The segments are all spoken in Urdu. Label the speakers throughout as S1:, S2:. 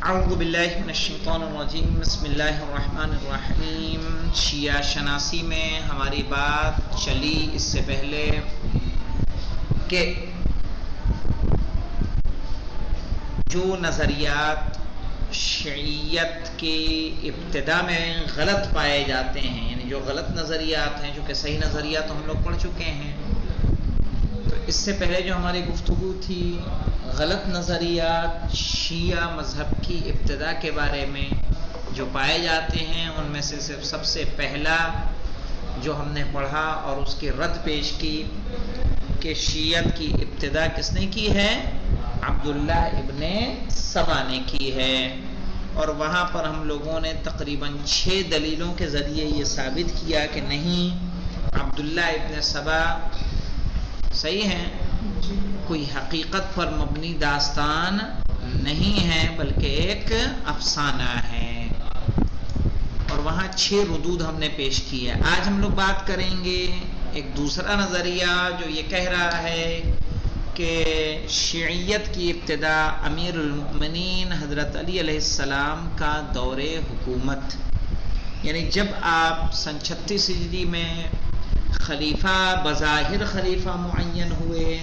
S1: اعوذ باللہ من الشیطان الرجیم بسم اللہ الرحمن الرحیم۔ شیعہ شناسی میں ہماری بات چلی اس سے پہلے کہ جو نظریات شیعیت کی ابتدا میں غلط پائے جاتے ہیں، یعنی جو غلط نظریات ہیں، جو کہ صحیح نظریات ہم لوگ پڑھ چکے ہیں، تو اس سے پہلے جو ہماری گفتگو تھی غلط نظریات شیعہ مذہب کی ابتدا کے بارے میں جو پائے جاتے ہیں، ان میں سے سب سے پہلا جو ہم نے پڑھا اور اس کی رد پیش کی کہ شیعت کی ابتدا کس نے کی ہے؟ عبداللہ ابن سبا نے کی ہے، اور وہاں پر ہم لوگوں نے تقریباً 6 دلیلوں کے ذریعے یہ ثابت کیا کہ نہیں، عبداللہ ابن سبا صحیح ہے، کوئی حقیقت پر مبنی داستان نہیں ہے بلکہ ایک افسانہ ہے، اور وہاں 6 ردود ہم نے پیش کی ہے۔ آج ہم لوگ بات کریں گے ایک دوسرا نظریہ جو یہ کہہ رہا ہے کہ شیعیت کی ابتدا امیر المؤمنین حضرت علی علیہ السلام کا دور حکومت، یعنی جب آپ سن 36 ہجری میں خلیفہ بظاہر خلیفہ معین ہوئے،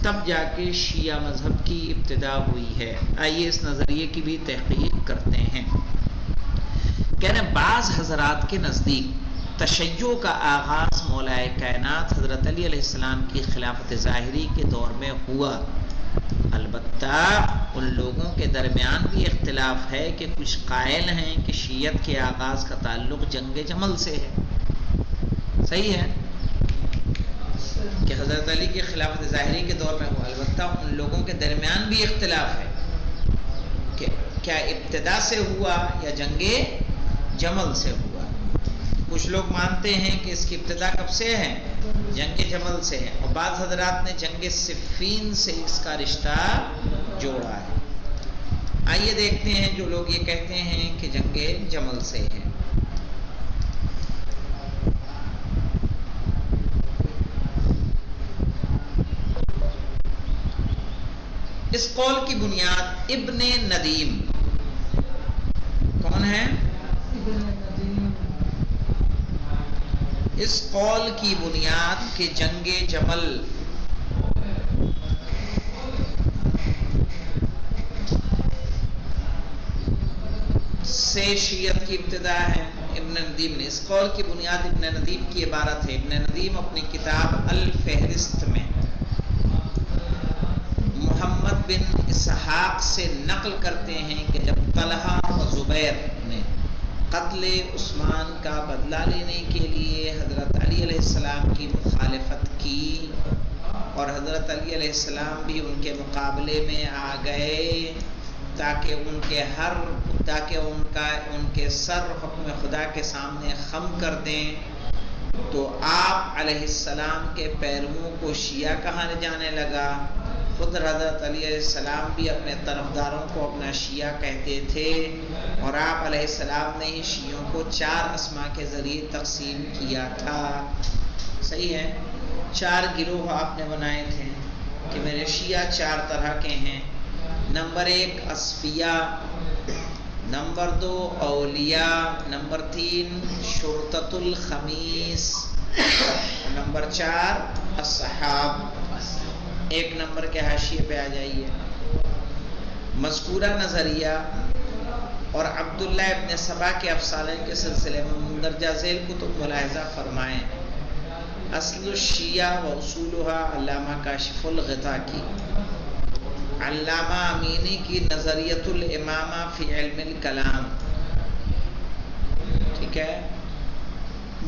S1: تب جا کے شیعہ مذہب کی ابتدا ہوئی ہے۔ آئیے اس نظریے کی بھی تحقیق کرتے ہیں۔ کہنے بعض حضرات کے نزدیک تشیع کا آغاز مولائے کائنات حضرت علی علیہ السلام کی خلافت ظاہری کے دور میں ہوا، البتہ ان لوگوں کے درمیان بھی اختلاف ہے کہ کچھ قائل ہیں کہ شیعت کے آغاز کا تعلق جنگ جمل سے ہے، صحیح ہے کہ حضرت علی کی خلافت ظاہری کے دور میں ہوا، البتہ ان لوگوں کے درمیان بھی اختلاف ہے کہ کیا ابتدا سے ہوا یا جنگ جمل سے ہوا۔ کچھ لوگ مانتے ہیں کہ اس کی ابتدا کب سے ہے؟ جنگ جمل سے ہے، اور بعض حضرات نے جنگ صفین سے اس کا رشتہ جوڑا ہے۔ آئیے دیکھتے ہیں جو لوگ یہ کہتے ہیں کہ جنگ جمل سے ہے۔ اس قول کی بنیاد ابن ندیم، کون ہے؟ اس قول کی بنیاد کہ جنگ جمل سے شیعت کی ابتدا ہے، ابن ندیم نے اس قول کی بنیاد ابن ندیم کی عبارت ہے۔ ابن ندیم اپنی کتاب الفہرست میں محمد بن اسحاق سے نقل کرتے ہیں کہ جب طلحہ و زبیر نے قتل عثمان کا بدلہ لینے کے لیے حضرت علی علیہ السلام کی مخالفت کی، اور حضرت علی علیہ السلام بھی ان کے مقابلے میں آ گئے تاکہ ان کے سر حکم خدا کے سامنے خم کر دیں، تو آپ علیہ السلام کے پیرووں کو شیعہ کہا جانے لگا۔ خود حضرت علی علیہ السلام بھی اپنے طرفداروں کو اپنا شیعہ کہتے تھے، اور آپ علیہ السلام نے ہی شیعوں کو 4 اسما کے ذریعے تقسیم کیا تھا، صحیح ہے، 4 گروہ آپ نے بنائے تھے کہ میرے شیعہ 4 طرح کے ہیں۔ نمبر 1 اصفیاء، نمبر 2 اولیاء، نمبر 3 شرطۃ الخمیس، نمبر 4 اصحاب۔ 1 نمبر کے حاشیے پہ آ جائیے۔ مذکورہ نظریہ اور عبداللہ ابن سبا کے افسانے کے سلسلے میں مندرجہ ذیل کتب ملاحظہ فرمائیں۔ اصل الشیعہ و اصولها علامہ کاشف الغطا کی، علامہ امینی کی نظریۃ الامامہ فی علم الکلام، ٹھیک ہے،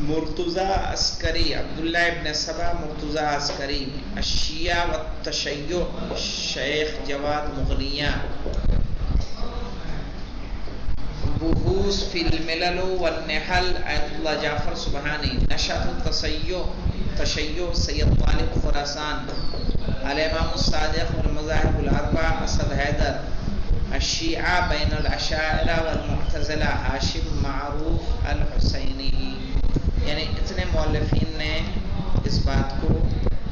S1: مرتضی عسکری، عبداللہ ابن سبا مرتضی عسکری، الشیعہ والتشیع شیخ جواد مغنیہ، بحوث فی الملل والنحل آیت اللہ جعفر سبحانی، نشأۃ التشیع سید طالب خراسان، الامام الصادق والمذاہب الاربعہ اسد حیدر، الشیعہ بین الاشاعرہ والمعتزلہ ہاشم معروف الحسینی، یعنی اتنے مؤلفین نے اس بات کو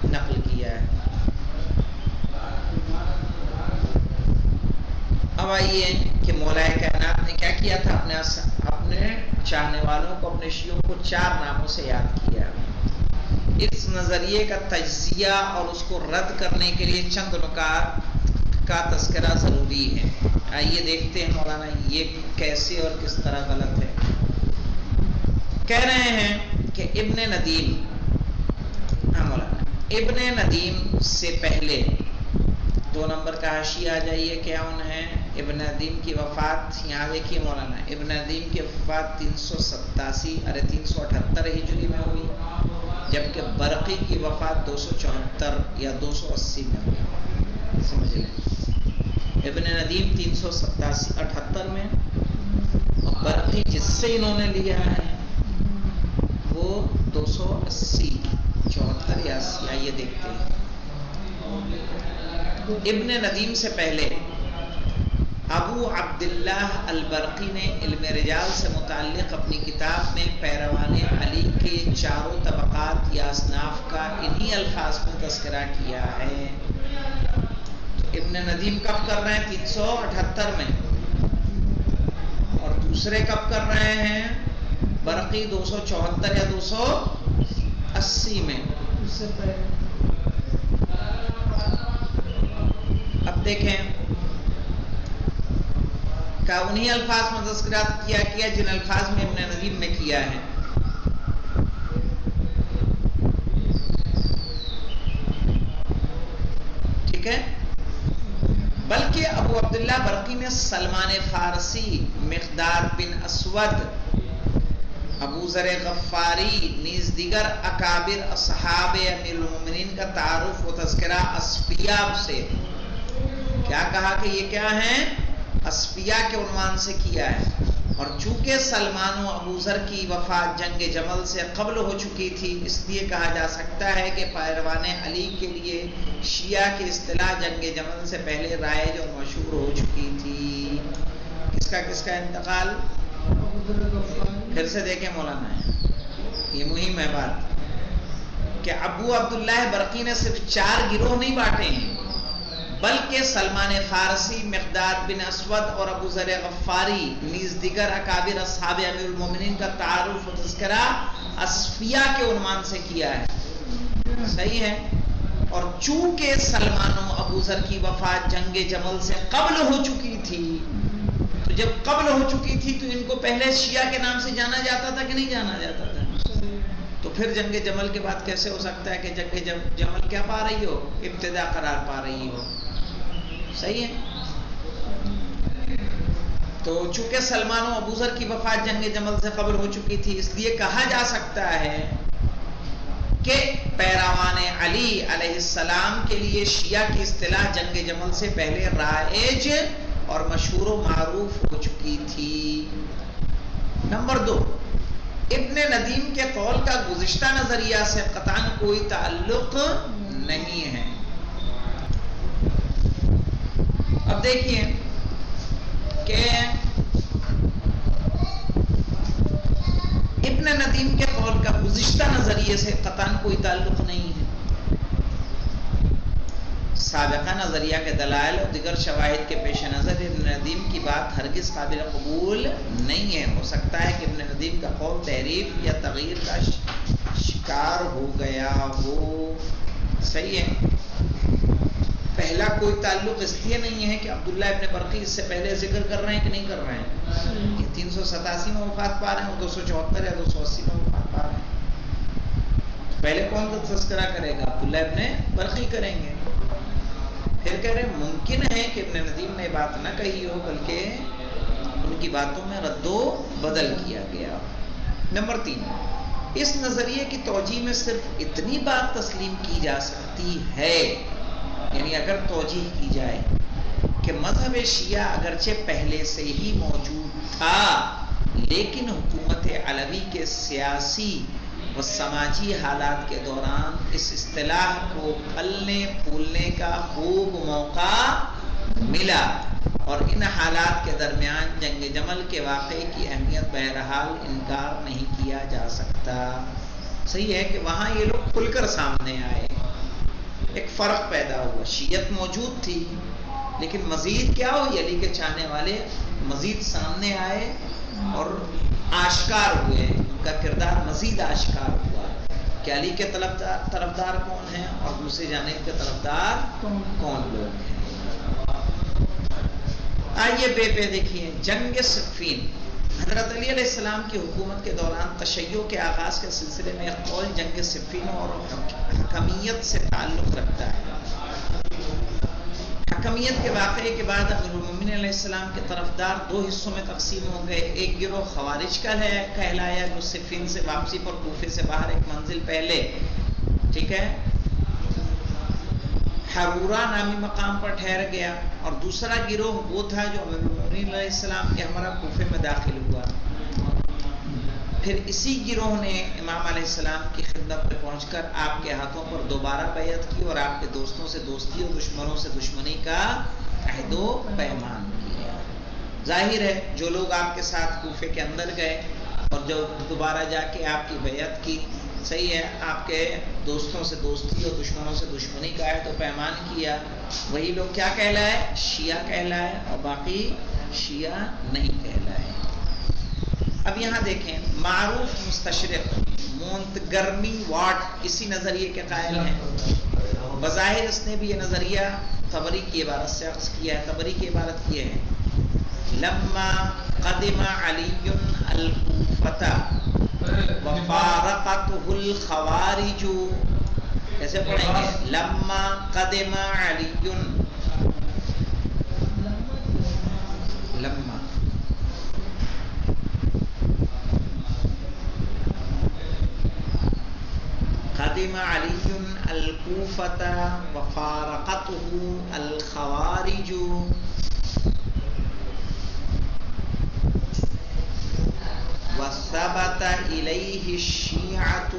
S1: نقل کیا ہے۔ اب آئیے کہ مولا کائنات نے کیا کیا تھا، اپنے چاہنے والوں کو، اپنے شیعوں کو 4 ناموں سے یاد کیا۔ اس نظریے کا تجزیہ اور اس کو رد کرنے کے لیے چند نکات کا تذکرہ ضروری ہے۔ آئیے دیکھتے ہیں مولانا یہ کیسے اور کس طرح غلط ہے۔ کہہ رہے ہیں کہ ابن ندیم، مولانا ابن ندیم سے پہلے 2 نمبر کا حاشیہ آ جائیے، کیا ہے ابن ندیم کی وفات، یہاں دیکھیے مولانا ابن ندیم کی وفات 378 ہجری میں ہوئی، جبکہ برقی کی وفات 274 یا 280 میں ہوئی۔ سمجھ لیں، ابن ندیم 378 میں، اور برقی جس سے انہوں نے لیا ہے وہ 280، 74 یا 80۔ آئیے دیکھتے ہیں۔ ابن ندیم سے پہلے ابو عبداللہ البرقی نے علم رجال سے متعلق اپنی کتاب میں پیروان علی کے 4 طبقات یا اصناف کا انہی الفاظ میں تذکرہ کیا ہے۔ ابن ندیم کب کر رہے ہیں؟ 378 میں، اور دوسرے کب کر رہے ہیں؟ برقی 274 یا 280 میں۔ اب دیکھیں کہ انہی الفاظ میں تذکرہ کیا جن الفاظ میں ابن ندیم نے کیا ہے۔ ٹھیک ہے، بلکہ ابو عبداللہ برقی نے سلمان فارسی، مقداد بن اسود، ابو ذر غفاری نیز دیگر اکابر اصحاب امیر المومنین کا تعارف و تذکرہ اصفیاء سے کیا کہا کہ یہ کیا ہیں؟ اصفیاء کے عنوان سے کیا ہے۔ اور چونکہ سلمان و ابو ذر کی وفات جنگ جمل سے قبل ہو چکی تھی، اس لیے کہا جا سکتا ہے کہ پیروان علی کے لیے شیعہ کی اصطلاح جنگ جمل سے پہلے رائج اور مشہور ہو چکی تھی۔ کس کا انتقال؟ پھر سے دیکھیں مولانا، یہ مہم ہے بات کہ ابو عبداللہ برقی نے صرف 4 گروہ نہیں بانٹے ہیں، بلکہ سلمان فارسی، مقداد بن اسود اور ابو ذر غفاری نیز دیگر اکابر اصحاب امیر المومنین کا تعارف و تذکرہ اصفیاء کے عنوان سے کیا ہے۔ صحیح ہے، اور چونکہ سلمان و ابو ذر کی وفات جنگ جمل سے قبل ہو چکی تھی، تو جب قبل ہو چکی تھی تو ان کو پہلے شیعہ کے نام سے جانا جاتا تھا کہ نہیں جانا جاتا تھا؟ تو پھر جنگ جمل کے بعد کیسے ہو سکتا ہے کہ جنگ جمل کیا پا رہی ہو؟ ابتدا قرار پا رہی ہو۔ صحیح ہے، تو چونکہ سلمان و ابو ذر کی وفات جنگ جمل سے قبل ہو چکی تھی، اس لیے کہا جا سکتا ہے کہ پیروان علی علیہ السلام کے لیے شیعہ کی اصطلاح جنگ جمل سے پہلے رائج اور مشہور و معروف ہو چکی تھی۔ نمبر 2، ابن ندیم کے قول کا گزشتہ نظریہ سے قطعاً کوئی تعلق نہیں ہے۔ اب دیکھیے کہ ابن ندیم کے قول کا گزشتہ نظریے سے قطعاً کوئی تعلق نہیں ہے۔ سابقہ نظریہ کے دلائل اور دیگر شواہد کے پیش نظر ابن ندیم کی بات ہرگز قابل قبول نہیں ہے۔ ہو سکتا ہے کہ ابن ندیم کا قول تحریف یا تغییر کا شکار ہو گیا ہو۔ صحیح ہے، پہلا کوئی تعلق اس لیے نہیں ہے کہ عبداللہ ابن برقی اس سے پہلے ذکر کر رہے ہیں کہ نہیں کر رہے ہیں؟ یہ 387 میں وفات پا رہے ہیں، 274 یا 280 میں وفات پا رہے ہیں۔ پہلے کون کا تذکرہ کرے گا؟ عبداللہ ابن برقی کریں گے۔ پھر کہہ رہے ہیں ممکن ہے کہ ابن ندیم نے بات نہ کہی ہو، بلکہ ان کی باتوں میں رد و بدل کیا گیا۔ نمبر 3، اس نظریے کی توجیہ میں صرف اتنی بات تسلیم کی جا سکتی ہے، یعنی اگر توجیہ کی جائے کہ مذہب شیعہ اگرچہ پہلے سے ہی موجود تھا، لیکن حکومت علوی کے سیاسی و سماجی حالات کے دوران اس اصطلاح کو پھلنے پھولنے کا خوب موقع ملا، اور ان حالات کے درمیان جنگ جمل کے واقعے کی اہمیت بہرحال انکار نہیں کیا جا سکتا۔ صحیح ہے کہ وہاں یہ لوگ کھل کر سامنے آئے، ایک فرق پیدا ہوا، شیعت موجود تھی لیکن مزید کیا ہوئی؟ علی کے چاہنے والے مزید سامنے آئے اور آشکار ہوئے، ان کا کردار مزید آشکار ہوا کہ علی کے طرفدار کون ہیں اور دوسری جانب کے طرفدار کون لوگ ہیں۔ آئیے پہ دیکھیے جنگ صفین۔ حضرت علی علیہ السلام کی حکومت کے دوران تشیع کے آغاز کے سلسلے میں ایک قول جنگ صفین اور حکمیت سے تعلق رکھتا ہے۔ حکمیت کے واقعے کے بعد امیر علیہ السلام کے طرفدار دو حصوں میں تقسیم ہو گئے۔ ایک گروہ خوارج کا کہلایا جو صفین سے واپسی پر کوفے سے باہر ایک منزل پہلے، ٹھیک ہے، حرورہ نامی مقام پر ٹھہر گیا، اور دوسرا گروہ وہ تھا جو امیر علیہ السلام کے ہمراہ کوفے میں داخل ہوا۔ پھر اسی گروہ نے امام علیہ السلام کی خدمت میں پہنچ کر آپ کے ہاتھوں پر دوبارہ بیعت کی اور آپ کے دوستوں سے دوستی اور دشمنوں سے دشمنی کا عہد و پیمان کیا۔ ظاہر ہے جو لوگ آپ کے ساتھ کوفے کے اندر گئے اور جو دوبارہ جا کے آپ کی بیعت کی، صحیح ہے، آپ کے دوستوں سے دوستی اور دشمنوں سے دشمنی کا عہد و پیمان کیا، وہی لوگ کیا کہلائے؟ شیعہ کہلائے، اور باقی شیعہ نہیں کہلائے۔ اب یہاں دیکھیں، معروف مستشرق مونتگرمی واٹ اسی نظریے کے قائل ہیں۔ بظاہر اس نے بھی یہ نظریہ طبری کی عبارت سے اخذ کیا ہے۔ طبری کی عبارت یہ ہے، لما قدم علی الکوفۃ وفارقتہ الخوارج، کیسے پڑھیں گے؟ لما قدم علی، لما قدم علی الکوفۃ وفارقتہ الخوارج وثبت الیہ الشیعۃ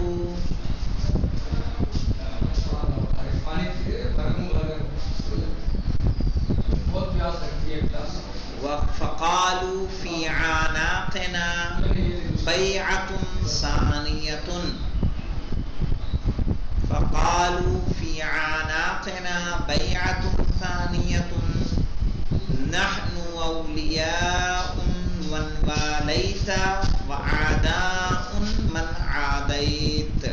S1: فقالوا فی اعناقنا بیعۃ ثانیۃ، فقالوا فی اعناقنا بیعۃ ثانیۃ نحن اولیاء من والیت وعداء من عادیت۔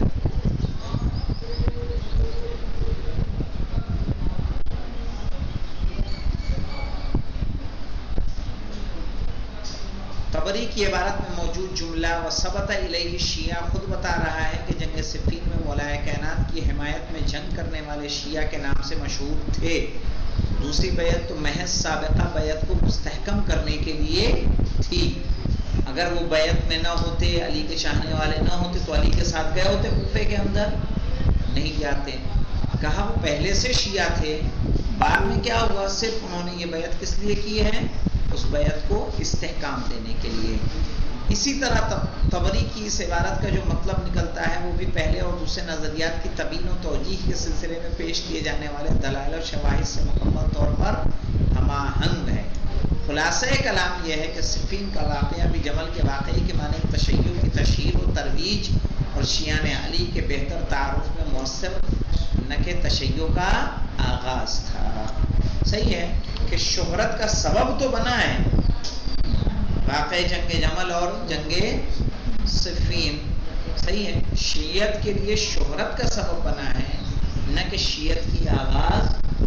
S1: طبری کی عبارت میں موجود جملہ وثبت الیہ الشیعہ خود بتا رہا ہے کہ جنگ صفین میں مولا کائنات کی حمایت میں جنگ کرنے والے شیعہ کے نام سے مشہور تھے۔ دوسری بیعت تو محض سابقہ بیعت کو مستحکم کرنے کے لیے تھی۔ اگر وہ بیعت میں نہ ہوتے، علی کے چاہنے والے نہ ہوتے، تو علی کے ساتھ گئے ہوتے کوفے کے اندر؟ نہیں جاتے۔ کہا وہ پہلے سے شیعہ تھے، بعد میں کیا ہوا؟ صرف انہوں نے یہ بیعت کس لیے کی ہے؟ اس بیعت کو استحکام دینے کے لیے۔ اسی طرح طبری کی اس عبارت کا جو مطلب نکلتا ہے وہ بھی پہلے اور دوسرے نظریات کی تبیین و توجیح کے سلسلے میں پیش کیے جانے والے دلائل اور شواہد سے مکمل طور پر ہم آہنگ ہے۔ خلاصہ کلام یہ ہے کہ صفین کا واقعہ بھی جمل کے واقعے کے معنی تشیع کی تشہیر و ترویج اور شیعان علی کے بہتر تعارف میں مؤثر نہ کہ تشیع کا آغاز تھا۔ صحیح ہے کہ شہرت کا سبب تو بنا ہے واقع جنگ جمل اور جنگ صفین، صحیح ہے، شیعت کے لیے شہرت کا سبب بنا ہے، نہ کہ شیعت کی آغاز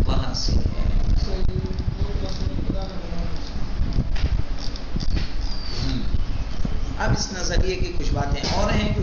S1: وہاں سے ہے۔ اب اس نظریے کی کچھ باتیں اور ہیں جو